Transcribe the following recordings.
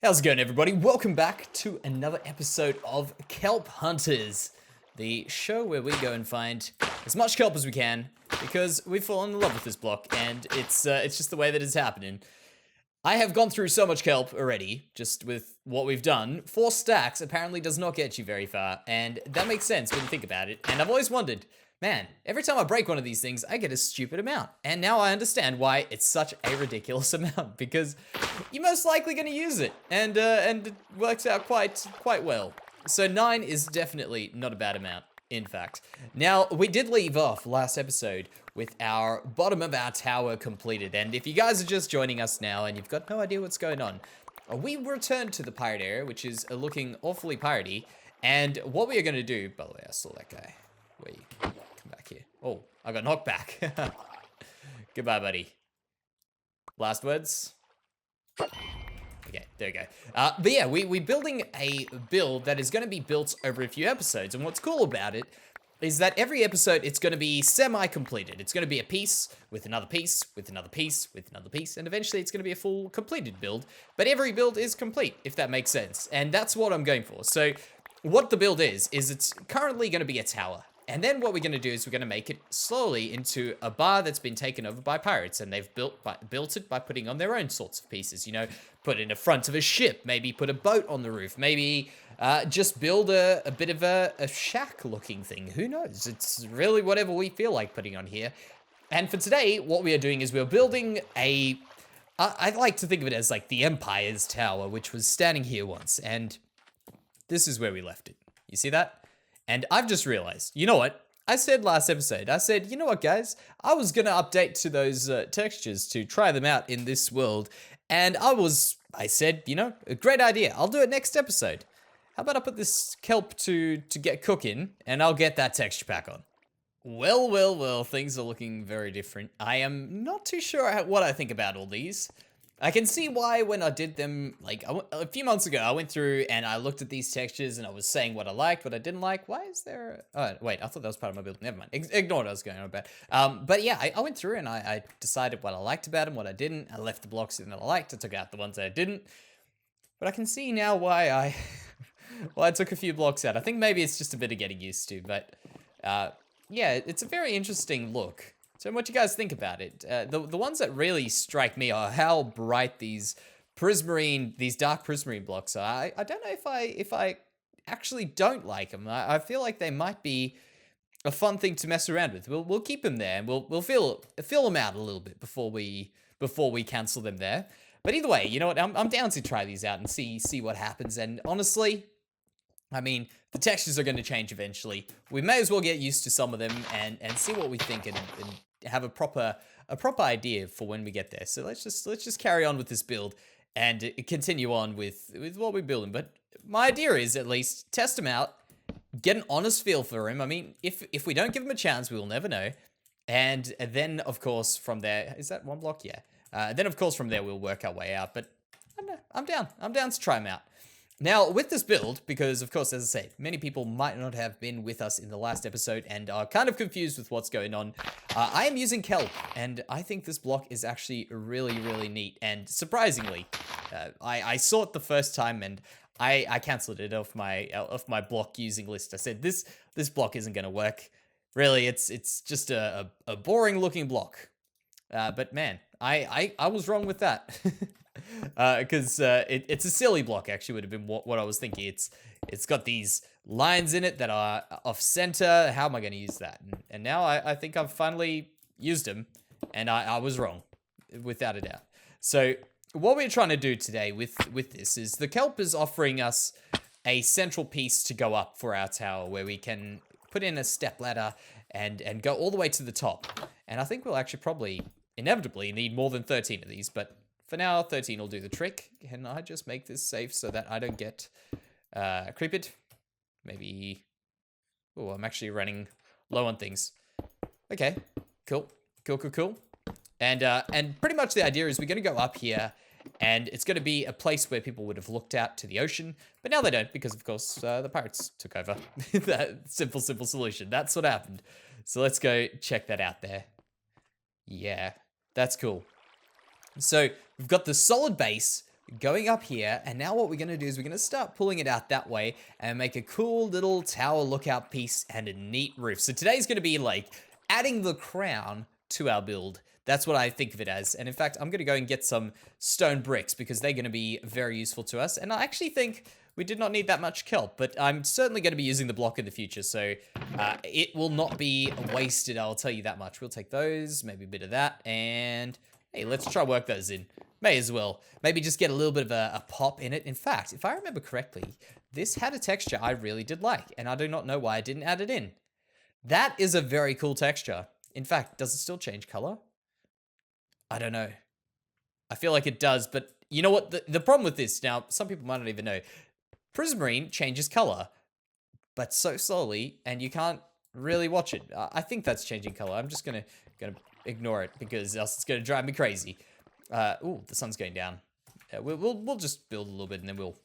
How's it going, everybody? Welcome back to another episode of Kelp Hunters, the show where we go and find as much kelp as we can because we've fallen in love with this block, and it's just the way that it's happening. I have gone through so much kelp already, just with what we've done. 4 stacks apparently does not get you very far, and that makes sense when you think about it. And I've always wondered, man, every time I break one of these things, I get a stupid amount. And now I understand why it's such a ridiculous amount, because you're most likely going to use it, and it works out quite well. So 9 is definitely not a bad amount, in fact. Now, we did leave off last episode with our bottom of our tower completed, and if you guys are just joining us now and you've got no idea what's going on, we returned to the pirate area, which is looking awfully piratey, and what we are going to do, by the way, I saw that guy. Where you come back here? Oh, I got knocked back. Goodbye, buddy. Last words? Okay, there we go. But yeah, we're building a build that is going to be built over a few episodes, and what's cool about it is that every episode it's going to be semi-completed. It's going to be a piece with another piece with another piece with another piece, and eventually it's going to be a full completed build. But every build is complete, if that makes sense, and that's what I'm going for. So what the build is it's currently going to be a tower. And then what we're going to do is we're going to make it slowly into a bar that's been taken over by pirates, and they've built it by putting on their own sorts of pieces. You know, put in the front of a ship, maybe put a boat on the roof, maybe just build a bit of a shack-looking thing. Who knows? It's really whatever we feel like putting on here. And for today, what we are doing is we're building a... I like to think of it as like the Empire's Tower, which was standing here once, and this is where we left it. You see that? And I've just realized, you know what? I said last episode, I said, you know what, guys? I was going to update to those textures to try them out in this world. And I said, you know, a great idea. I'll do it next episode. How about I put this kelp to get cooking, and I'll get that texture pack on. Well, things are looking very different. I am not too sure what I think about all these. I can see why when I did them, like, a few months ago, I went through and I looked at these textures and I was saying what I liked, what I didn't like. Why is there... Oh, wait, I thought that was part of my build. Never mind. Ignore what I was going on about. But yeah, I went through and I decided what I liked about them, what I didn't. I left the blocks in that I liked. I took out the ones that I didn't. But I can see now why I took a few blocks out. I think maybe it's just a bit of getting used to, but yeah, it's a very interesting look. So what do you guys think about it? The ones that really strike me are how bright these dark prismarine blocks are. I don't know if I actually don't like them. I feel like they might be a fun thing to mess around with. We'll keep them there, and we'll fill them out a little bit before we cancel them there. But either way, you know what? I'm down to try these out and see what happens. And honestly, I mean, the textures are going to change eventually. We may as well get used to some of them and see what we think and have a proper idea for when we get there. So let's just carry on with this build and continue on with what we're building. But my idea is at least test them out, get an honest feel for him. I mean, if we don't give him a chance, we will never know. And then of course from there, is that one block? Yeah. Then of course from there we'll work our way out. But I don't know, I'm down to try them out. Now, with this build, because, of course, as I say, many people might not have been with us in the last episode and are kind of confused with what's going on, I am using kelp, and I think this block is actually really, really neat. And surprisingly, I saw it the first time, and I cancelled it off my block using list. I said, this block isn't going to work. Really, it's just a boring-looking block. But, man, I was wrong with that. Because it's a silly block, actually, would have been what I was thinking. It's got these lines in it that are off center. How am I going to use that? And now I think I've finally used them, and I was wrong, without a doubt. So what we're trying to do today with this is the kelp is offering us a central piece to go up for our tower, where we can put in a step ladder and go all the way to the top. And I think we'll actually probably inevitably need more than 13 of these, but for now, 13 will do the trick. Can I just make this safe so that I don't get creeped? Maybe... Oh, I'm actually running low on things. Okay, cool. And pretty much the idea is we're going to go up here, and it's going to be a place where people would have looked out to the ocean, but now they don't because, of course, the pirates took over. That simple solution. That's what happened. So let's go check that out there. Yeah, that's cool. So we've got the solid base going up here, and now what we're going to do is we're going to start pulling it out that way and make a cool little tower lookout piece and a neat roof. So today's going to be like adding the crown to our build. That's what I think of it as. And in fact, I'm going to go and get some stone bricks because they're going to be very useful to us. And I actually think we did not need that much kelp, but I'm certainly going to be using the block in the future, so it will not be wasted, I'll tell you that much. We'll take those, maybe a bit of that, and hey, let's try work those in. May as well. Maybe just get a little bit of a pop in it. In fact, if I remember correctly, this had a texture I really did like, and I do not know why I didn't add it in. That is a very cool texture. In fact, does it still change color? I don't know. I feel like it does, but you know what? The problem with this, now, some people might not even know, Prismarine changes color, but so slowly, and you can't really watch it. I think that's changing color. I'm just gonna ignore it because else it's gonna drive me crazy. Ooh, the sun's going down. We'll just build a little bit and then we'll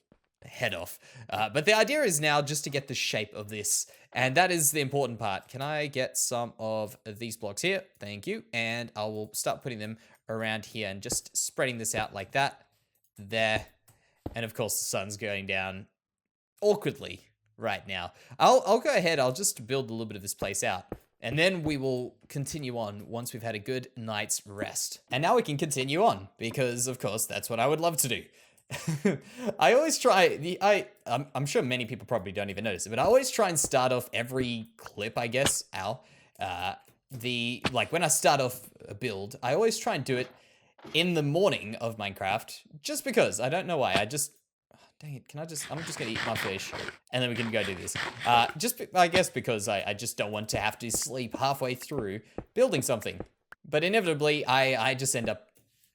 head off. But the idea is now just to get the shape of this, and that is the important part. Can I get some of these blocks here? Thank you. And I will start putting them around here and just spreading this out like that. There. And of course the sun's going down awkwardly right now. I'll go ahead. I'll just build a little bit of this place out. And then we will continue on once we've had a good night's rest. And now we can continue on because, of course, that's what I would love to do. I always try, I'm sure many people probably don't even notice it, but I always try and start off every clip, I guess, like when I start off a build, I always try and do it in the morning of Minecraft, just because. I don't know why. Dang it, I'm just gonna eat my fish, and then we can go do this. I guess because I just don't want to have to sleep halfway through building something. But inevitably, I just end up,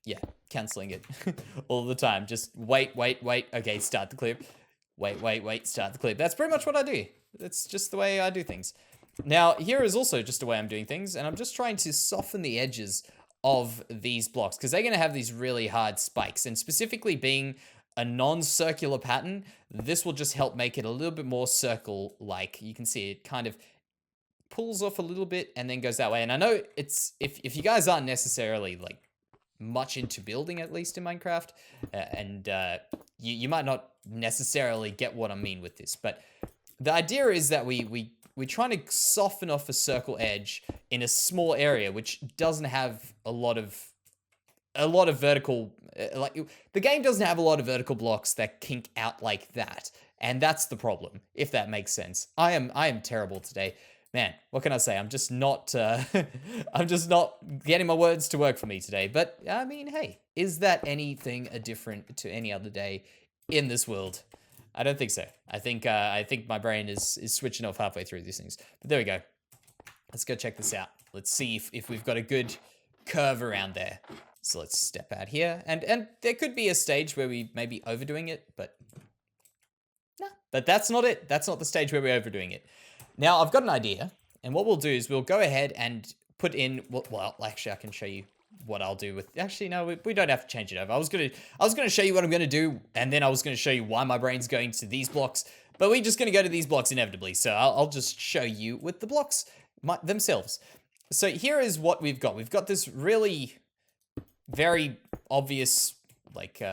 yeah, canceling it all the time. Just wait, okay, start the clip. Wait, start the clip. That's pretty much what I do. That's just the way I do things. Now, here is also just the way I'm doing things, and I'm just trying to soften the edges of these blocks, because they're gonna have these really hard spikes, and specifically being a non-circular pattern, this will just help make it a little bit more circle-like. You can see it kind of pulls off a little bit and then goes that way. And I know it's, if you guys aren't necessarily like much into building, at least in Minecraft, you might not necessarily get what I mean with this, but the idea is that we're trying to soften off a circle edge in a small area, which doesn't have a lot of vertical, like the game doesn't have a lot of vertical blocks that kink out like that, and that's the problem, if that makes sense. I am terrible today, man. What can I say? I'm just not I'm just not getting my words to work for me today. But I mean, hey, is that anything different to any other day in this world? I don't think so. I think my brain is switching off halfway through these things. But there we go. Let's go check this out. Let's see if we've got a good curve around there. So let's step out here, and there could be a stage where we may be overdoing it, but no. But that's not it. That's not the stage where we're overdoing it. Now I've got an idea, and what we'll do is we'll go ahead and put in, well, actually I can show you what I'll do with, actually no, we don't have to change it over. I was gonna show you what I'm gonna do, and then I was gonna show you why my brain's going to these blocks, but we're just gonna go to these blocks inevitably. So I'll just show you with the blocks themselves. So here is what we've got. We've got this really very obvious, like,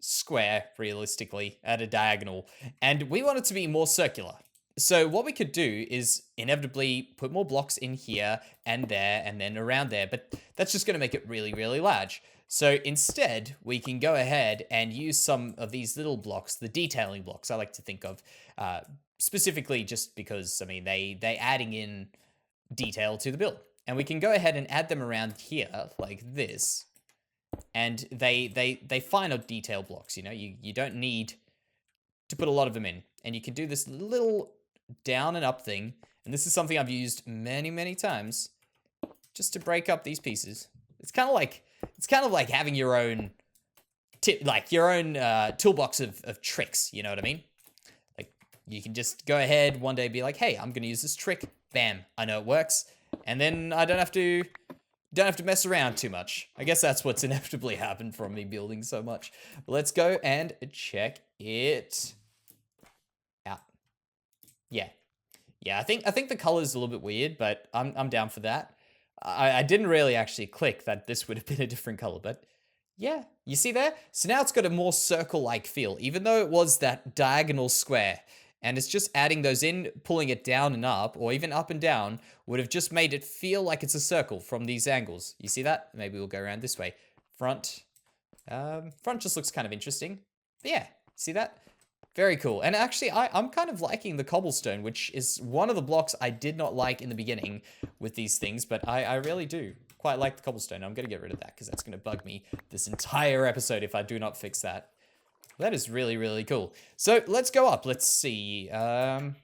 square, realistically, at a diagonal, and we want it to be more circular. So what we could do is inevitably put more blocks in here and there and then around there, but that's just going to make it really, really large. So instead, we can go ahead and use some of these little blocks, the detailing blocks I like to think of, specifically just because, I mean, they adding in detail to the build. And we can go ahead and add them around here like this. And they finer detail blocks, you know, you don't need to put a lot of them in. And you can do this little down and up thing. And this is something I've used many, many times just to break up these pieces. It's kind of like having your own toolbox of tricks, you know what I mean? Like you can just go ahead one day and be like, hey, I'm going to use this trick. Bam, I know it works. And then I don't have to mess around too much. I guess that's what's inevitably happened from me building so much. But let's go and check it out. Yeah, I think the color's a little bit weird, but I'm down for that. I didn't really actually click that this would have been a different color, but Yeah, you see there? So now it's got a more circle-like feel, even though it was that diagonal square. And it's just adding those in, pulling it down and up, or even up and down, would have just made it feel like it's a circle from these angles. You see that? Maybe we'll go around this way. Front. Front just looks kind of interesting. But yeah, see that? Very cool. And actually, I'm kind of liking the cobblestone, which is one of the blocks I did not like in the beginning with these things, but I really do quite like the cobblestone. I'm going to get rid of that because that's going to bug me this entire episode if I do not fix that. That is really, really cool. So let's go up. Let's see. I'm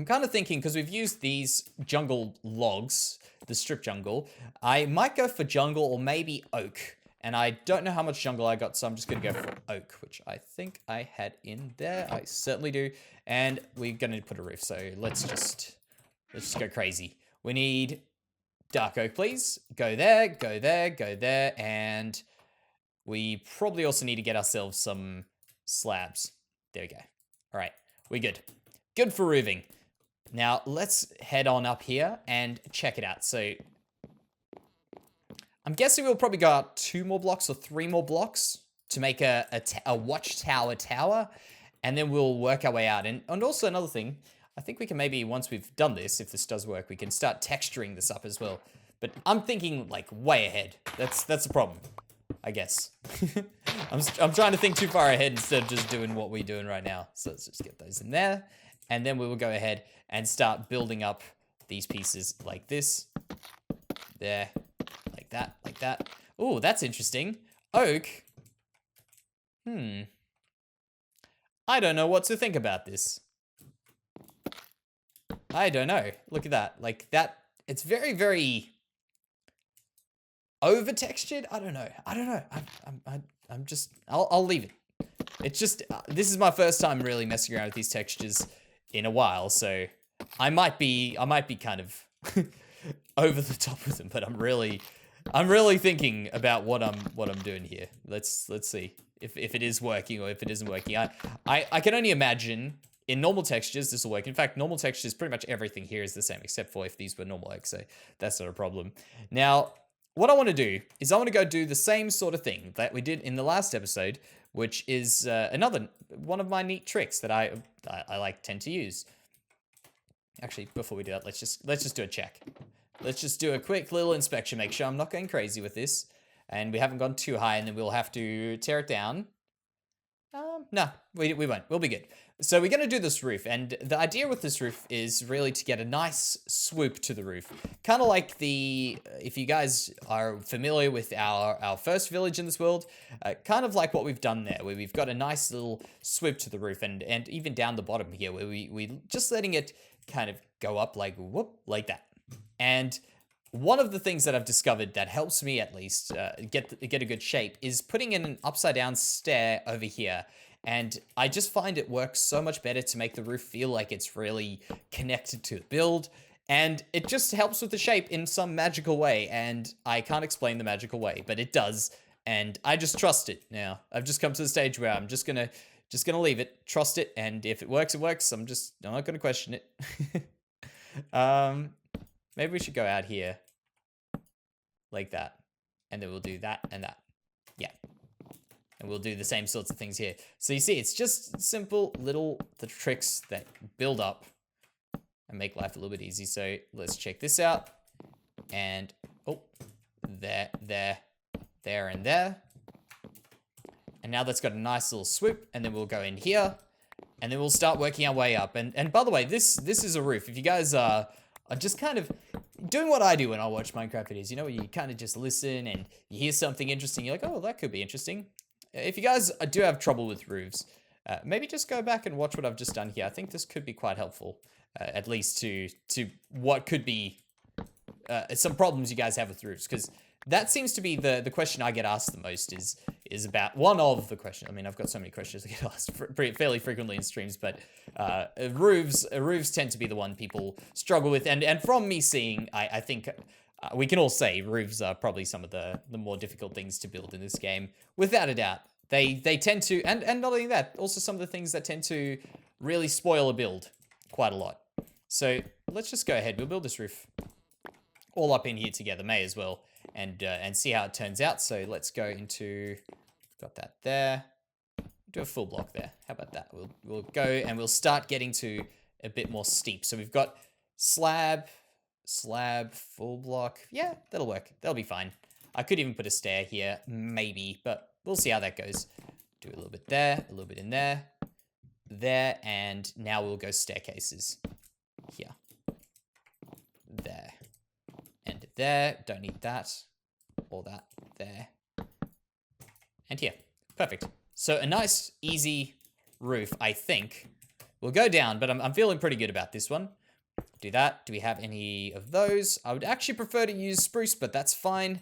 kind of thinking, because we've used these jungle logs, the strip jungle, I might go for jungle or maybe oak. And I don't know how much jungle I got, so I'm just going to go for oak, which I think I had in there. I certainly do. And we're going to put a roof, so let's just go crazy. We need dark oak, please. Go there, go there, go there, and we probably also need to get ourselves some slabs. There we go. All right, we're good. Good for roofing. Now, let's head on up here and check it out. So I'm guessing we'll probably go out 2 more blocks or 3 more blocks to make a watchtower tower, and then we'll work our way out. And also another thing, I think we can maybe, once we've done this, if this does work, we can start texturing this up as well. But I'm thinking like way ahead. That's the problem, I guess. I'm trying to think too far ahead instead of just doing what we're doing right now. So let's just get those in there, and then we will go ahead and start building up these pieces like this. There. That, like that. Oh, that's interesting. Oak. I don't know what to think about this. I don't know. Look at that. Like that. It's very, very over textured. I don't know. I'll leave it. It's just, this is my first time really messing around with these textures in a while. So I might be kind of over the top with them, but I'm really thinking about what I'm doing here. Let's see if it is working or if it isn't working. I can only imagine in normal textures this will work. In fact, normal textures, pretty much everything here is the same except for if these were normal eggs, so that's not a problem. Now, what I want to do is I want to go do the same sort of thing that we did in the last episode, which is another one of my neat tricks that I tend to use. Actually, before we do that, let's just do a check. Let's just do a quick little inspection, make sure I'm not going crazy with this. And we haven't gone too high, and then we'll have to tear it down. No, we won't. We'll be good. So we're going to do this roof, and the idea with this roof is really to get a nice swoop to the roof. Kind of like if you guys are familiar with our first village in this world, kind of like what we've done there, where we've got a nice little swoop to the roof, and even down the bottom here, where we just letting it kind of go up like whoop, like that. And one of the things that I've discovered that helps me at least get a good shape is putting in an upside down stair over here. And I just find it works so much better to make the roof feel like it's really connected to the build. And it just helps with the shape in some magical way. And I can't explain the magical way, but it does. And I just trust it now. I've just come to the stage where I'm just gonna leave it, trust it. And if it works, it works. I'm not gonna question it. Maybe we should go out here like that. And then we'll do that and that. Yeah. And we'll do the same sorts of things here. So you see, it's just simple little tricks that build up and make life a little bit easy. So let's check this out. And, oh, there, and there. And now that's got a nice little swoop. And then we'll go in here. And then we'll start working our way up. And by the way, this is a roof. If you guys are just kind of doing what I do when I watch Minecraft videos, you know, where you kind of just listen and you hear something interesting, you're like, oh, that could be interesting. If you guys do have trouble with roofs, maybe just go back and watch what I've just done here. I think this could be quite helpful, at least to what could be some problems you guys have with roofs, because that seems to be the question I get asked the most is about one of the questions. I mean, I've got so many questions I get asked fairly frequently in streams, but roofs tend to be the one people struggle with, and from me seeing, I think we can all say roofs are probably some of the more difficult things to build in this game, without a doubt. They tend to, and not only that, also some of the things that tend to really spoil a build quite a lot. So let's just go ahead. We'll build this roof all up in here together, may as well. and see how it turns out. So let's go into, got that there. Do a full block there. How about that? We'll go and we'll start getting to a bit more steep. So we've got slab, full block. Yeah, that'll work. That'll be fine. I could even put a stair here, maybe, but we'll see how that goes. Do a little bit there, a little bit in there, and now we'll go staircases here, there, and there. Don't need that, or that, there, and here. Perfect. So a nice, easy roof, I think. We'll go down, but I'm feeling pretty good about this one. Do that. Do we have any of those? I would actually prefer to use spruce, but that's fine.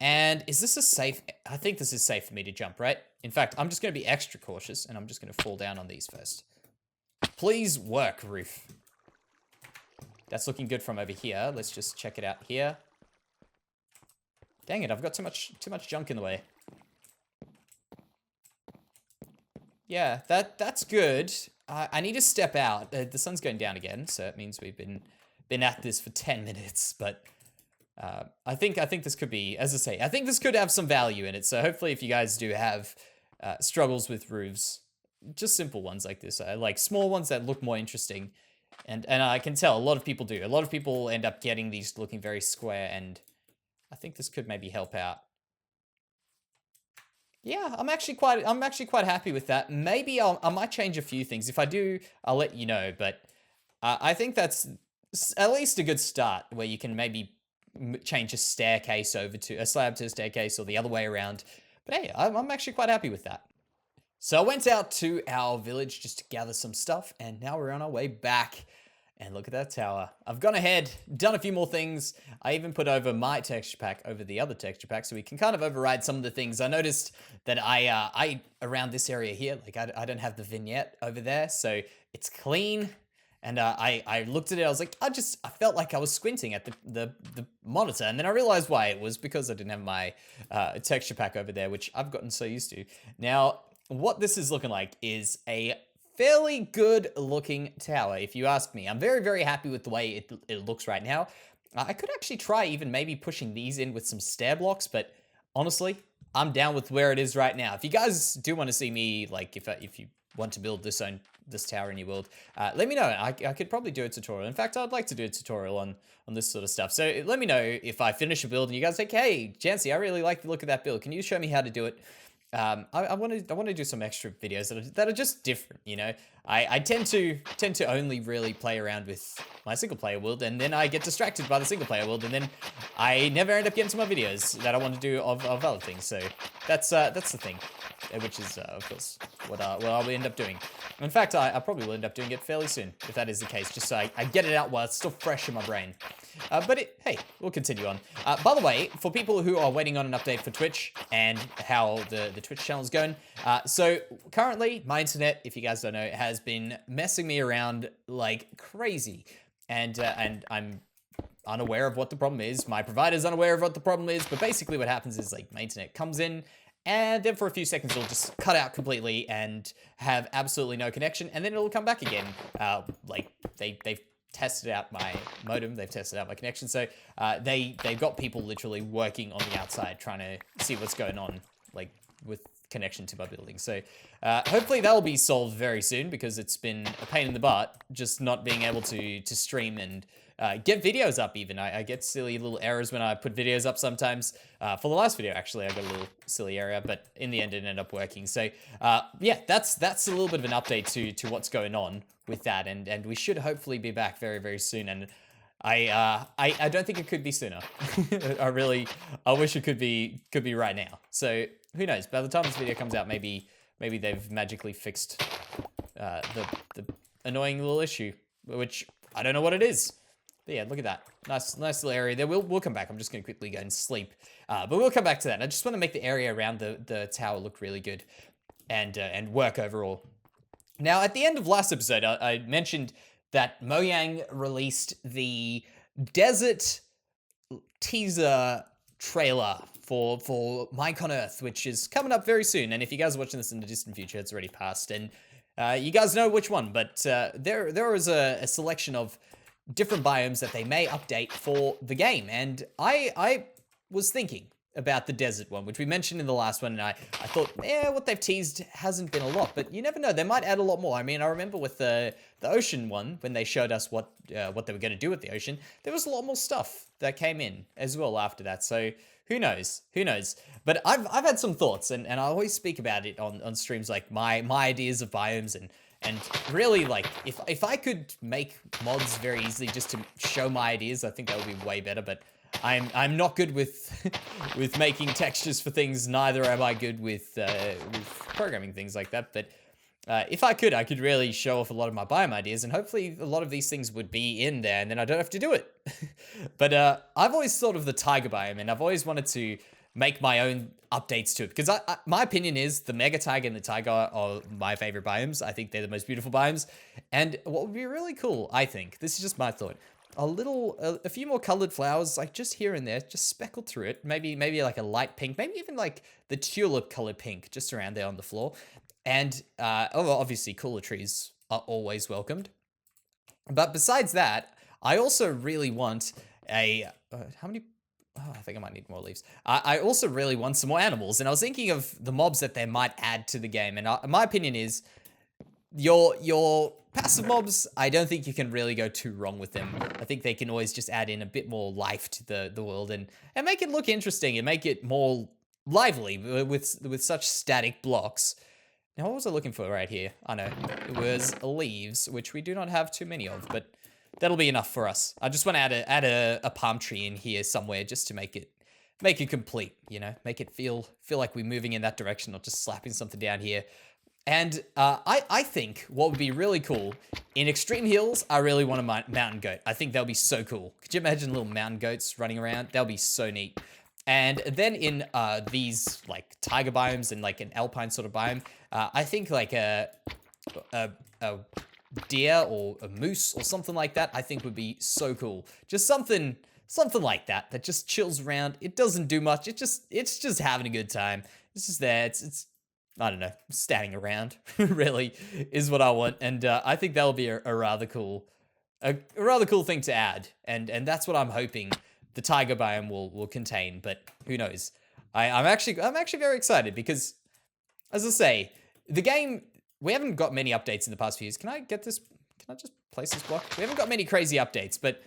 And is this a safe? I think this is safe for me to jump, right? In fact, I'm just going to be extra cautious, and I'm just going to fall down on these first. Please work, roof. That's looking good from over here. Let's just check it out here. Dang it, I've got too much junk in the way. Yeah, that's good. I need to step out. The sun's going down again, so it means we've been at this for 10 minutes, but I think this could be, as I say, I think this could have some value in it. So hopefully if you guys do have struggles with roofs, just simple ones like this, like small ones that look more interesting, and I can tell a lot of people do. A lot of people end up getting these looking very square, and I think this could maybe help out. Yeah, I'm actually quite happy with that. Maybe I might change a few things. If I do, I'll let you know. But I think that's at least a good start, where you can maybe change a staircase over to a slab to a staircase, or the other way around. But hey, I'm actually quite happy with that. So I went out to our village just to gather some stuff, and now we're on our way back. And look at that tower. I've gone ahead, done a few more things. I even put over my texture pack over the other texture pack, so we can kind of override some of the things. I noticed that I around this area here, like I don't have the vignette over there, so it's clean. And I looked at it, I was like, I felt like I was squinting at the monitor, and then I realized why. It was because I didn't have my texture pack over there, which I've gotten so used to. Now, what this is looking like is a fairly good looking tower, if you ask me. I'm very, very happy with the way it looks right now. I could actually try even maybe pushing these in with some stair blocks, but honestly, I'm down with where it is right now. If you guys do want to see me, like if you want to build this tower in your world, let me know. I could probably do a tutorial. In fact, I'd like to do a tutorial on this sort of stuff. So let me know if I finish a build and you guys say, hey, Jansey, I really like the look of that build. Can you show me how to do it? I want to do some extra videos that are just different, you know. I tend to only really play around with my single player world, and then I get distracted by the single player world, and then I never end up getting to my videos that I want to do of other things. So that's the thing, which is of course what I'll end up doing. In fact, I probably will end up doing it fairly soon if that is the case, just so I get it out while it's still fresh in my brain. Hey, we'll continue on. By the way, for people who are waiting on an update for Twitch and how the Twitch channel is going, so currently my internet, if you guys don't know, has been messing me around like crazy, and I'm unaware of what the problem is. My provider's unaware of what the problem is, but basically what happens is like my internet comes in, and then for a few seconds it'll just cut out completely and have absolutely no connection, and then it'll come back again. Like they've tested out my modem, they've tested out my connection, so they've got people literally working on the outside trying to see what's going on, like with connection to my building. So hopefully that'll be solved very soon, because it's been a pain in the butt just not being able to stream and get videos up even. I get silly little errors when I put videos up sometimes. For the last video, actually, I got a little silly error, but in the end it ended up working. So yeah, that's a little bit of an update to what's going on with that, and we should hopefully be back very, very soon. And I don't think it could be sooner. I wish it could be right now. So who knows? By the time this video comes out, maybe they've magically fixed the annoying little issue, which I don't know what it is. But yeah, look at that. Nice little area there. We'll come back. I'm just going to quickly go and sleep. But we'll come back to that. I just want to make the area around the tower look really good and work overall. Now, at the end of last episode, I mentioned that Mojang released the desert teaser trailer for Minecon Earth, which is coming up very soon. And if you guys are watching this in the distant future, it's already passed. And you guys know which one, but there is a selection of different biomes that they may update for the game. And I was thinking about the desert one, which we mentioned in the last one, and I thought, yeah, what they've teased hasn't been a lot, but you never know, they might add a lot more. I mean, I remember with the ocean one, when they showed us what they were going to do with the ocean, there was a lot more stuff that came in as well after that, so who knows? Who knows? But I've had some thoughts, and I always speak about it on streams, like my ideas of biomes, and really, like, if I could make mods very easily just to show my ideas, I think that would be way better, but I'm not good with with making textures for things. Neither am I good with programming things like that. But if I could really show off a lot of my biome ideas, and hopefully a lot of these things would be in there, and then I don't have to do it. But I've always thought of the tiger biome, and I've always wanted to make my own updates to it, because my opinion is the mega tiger and the tiger are my favorite biomes. I think they're the most beautiful biomes, and what would be really cool, I think, this is just my thought, a few more colored flowers, like just here and there, just speckled through it. Maybe like a light pink, maybe even like the tulip colored pink, just around there on the floor. And obviously cooler trees are always welcomed. But besides that, I also really want how many? Oh, I think I might need more leaves. I also really want some more animals, and I was thinking of the mobs that they might add to the game. And my opinion is, your passive mobs, I don't think you can really go too wrong with them. I think they can always just add in a bit more life to the world and make it look interesting and make it more lively with such static blocks. Now, what was I looking for right here? I know, it was leaves, which we do not have too many of, but that'll be enough for us. I just want to add a palm tree in here somewhere just to make it complete, you know, make it feel like we're moving in that direction, not just slapping something down here. And I think what would be really cool, in Extreme Hills, I really want a mountain goat. I think that would be so cool. Could you imagine little mountain goats running around? That would be so neat. And then in these like tiger biomes and like an alpine sort of biome, I think like a deer or a moose or something like that, I think would be so cool. Just something like that just chills around. It doesn't do much. It's just having a good time. It's just there. It's I don't know, standing around really is what I want, and I think that'll be a rather cool thing to add, and that's what I'm hoping the tiger biome will contain. But who knows? I'm actually very excited because, as I say, the game, we haven't got many updates in the past few years. Can I get this? Can I just place this block? We haven't got many crazy updates, but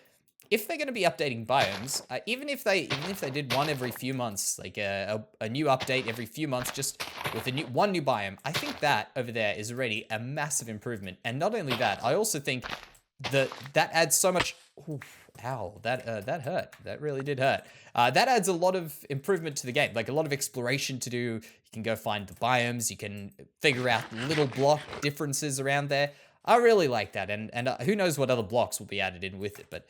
if they're going to be updating biomes, even if they did one every few months, like a new update every few months, just with one new biome, I think that over there is already a massive improvement. And not only that, I also think that adds so much. Ooh, ow, that hurt. That really did hurt. That adds a lot of improvement to the game, like a lot of exploration to do. You can go find the biomes. You can figure out little block differences around there. I really like that, and who knows what other blocks will be added in with it, but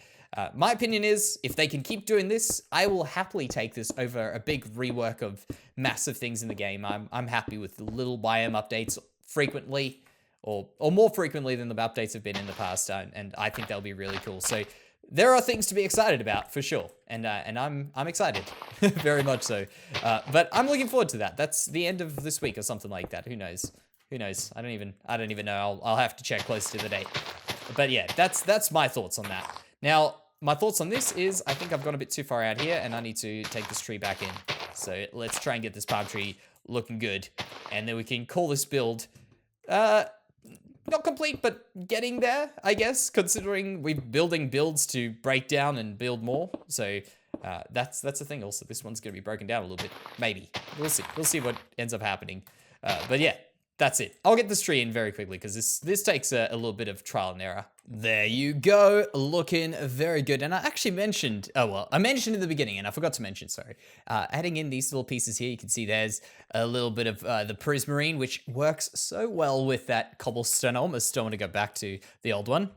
my opinion is, if they can keep doing this, I will happily take this over a big rework of massive things in the game. I'm happy with the little biome updates frequently, or more frequently than the updates have been in the past, and I think that'll be really cool. So there are things to be excited about for sure, and I'm excited, very much so. But I'm looking forward to that. That's the end of this week or something like that. Who knows? Who knows? I don't even know. I'll have to check close to the date. But yeah, that's my thoughts on that. Now, my thoughts on this is, I think I've gone a bit too far out here, and I need to take this tree back in. So let's try and get this palm tree looking good, and then we can call this build, not complete, but getting there, I guess, considering we're building builds to break down and build more. So that's the thing. Also, this one's going to be broken down a little bit. Maybe. We'll see. We'll see what ends up happening. But yeah. That's it. I'll get this tree in very quickly because this takes a little bit of trial and error. There you go, looking very good. And I actually mentioned, I mentioned in the beginning, and I forgot to mention, sorry. Adding in these little pieces here, you can see there's a little bit of the prismarine, which works so well with that cobblestone. I almost don't want to go back to the old one.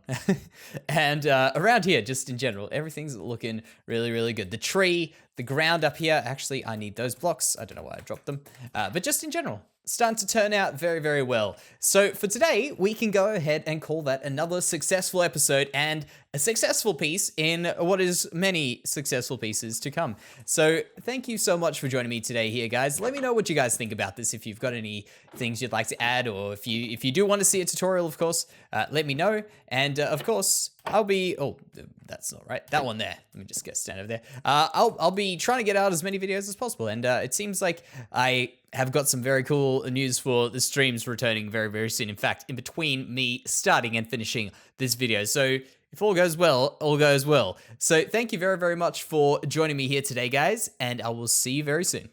And around here, just in general, everything's looking really, really good. The tree, the ground up here, actually, I need those blocks. I don't know why I dropped them. But just in general, starting to turn out very, very well. So for today, we can go ahead and call that another successful episode and a successful piece in what is many successful pieces to come. So thank you so much for joining me today here, guys. Let me know what you guys think about this. If you've got any things you'd like to add, or if you do want to see a tutorial, of course, let me know. And of course, I'll be, oh, that's not right. That one there. Let me just stand over there. I'll be trying to get out as many videos as possible. And it seems like I have got some very cool news for the streams returning very, very soon. In fact, in between me starting and finishing this video. So if all goes well, all goes well. So thank you very, very much for joining me here today, guys, and I will see you very soon.